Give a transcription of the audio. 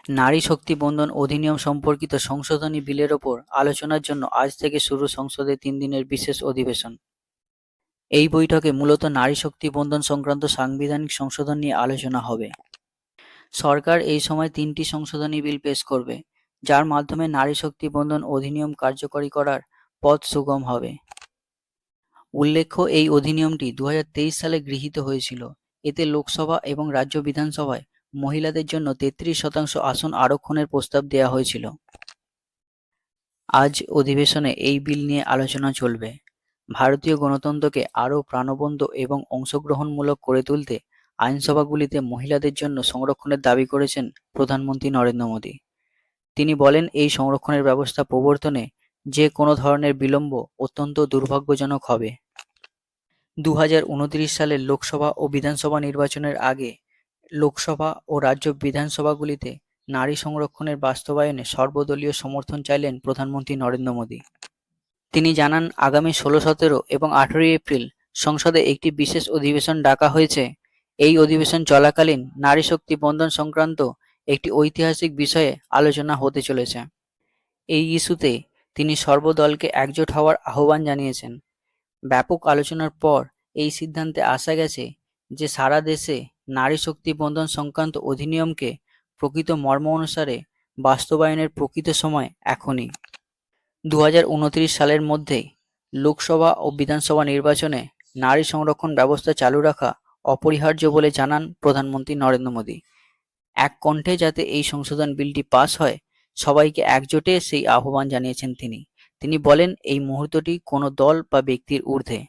নারী শক্তি বন্দন অধিনিয়ম সম্পর্কিত সংশোধনী বিলের ওপর আলোচনার জন্য আজ থেকে শুরু সংসদের 3 দিনের বিশেষ অধিবেশন। এই বৈঠকে মূলত নারী শক্তি বন্দন সংক্রান্ত সাংবিধানিক সংশোধন নিয়ে আলোচনা হবে। সরকার এই সময় 3টি সংশোধনী বিল পেশ করবে, যার মাধ্যমে নারী শক্তি বন্দন অধিনিয়ম কার্যকরী করার পথ সুগম হবে। উল্লেখ্য, এই অধিনিয়মটি 2023 সালে গৃহীত হয়েছিল। এতে লোকসভা এবং রাজ্য বিধানসভায় মহিলাদের জন্য 33% আসন আরক্ষণের প্রস্তাব দেওয়া হয়েছিল। আজ অধিবেশনে এই বিল নিয়ে আলোচনা চলবে। ভারতীয় গণতন্ত্রকে আরও প্রাণবন্ত এবং অংশগ্রহণমূলক করে তুলতে আইনসভাগুলিতে মহিলাদের জন্য সংরক্ষণের দাবি করেছেন প্রধানমন্ত্রী নরেন্দ্র মোদী। তিনি বলেন, এই সংরক্ষণের ব্যবস্থা প্রবর্তনে যে কোনো ধরনের বিলম্ব অত্যন্ত দুর্ভাগ্যজনক হবে। 2029 সালের লোকসভা ও বিধানসভা নির্বাচনের আগে লোকসভা ও রাজ্য বিধানসভাগুলিতে নারী সংরক্ষণের বাস্তবায়নে সর্বদলীয় সমর্থন চাইলেন প্রধানমন্ত্রী নরেন্দ্র মোদী। তিনি জানান, আগামী 16, 17 এবং 18 এপ্রিল সংসদে একটি বিশেষ অধিবেশন ডাকা হয়েছে। এই অধিবেশন চলাকালীন নারী শক্তি বন্দন সংক্রান্ত একটি ঐতিহাসিক বিষয়ে আলোচনা হতে চলেছে। এই ইস্যুতে তিনি সর্বদলকে একজোট হওয়ার আহ্বান জানিয়েছেন। ব্যাপক আলোচনার পর এই সিদ্ধান্তে আসা গেছে যে সারা দেশে নারী শক্তি বন্দন সংক্রান্ত অধিনিয়মকে প্রকৃত মর্ম অনুসারে বাস্তবায়নের প্রকৃত সময় এখনই। 2029 সালের মধ্যেই লোকসভা ও বিধানসভা নির্বাচনে নারী সংরক্ষণ ব্যবস্থা চালু রাখা অপরিহার্য বলে জানান প্রধানমন্ত্রী নরেন্দ্র মোদী। এক কণ্ঠে যাতে এই সংশোধন বিলটি পাস হয়, সবাইকে একজোটে সেই আহ্বান জানিয়েছেন তিনি। তিনি বলেন, এই মুহূর্তটি কোনো দল বা ব্যক্তির ঊর্ধ্বে।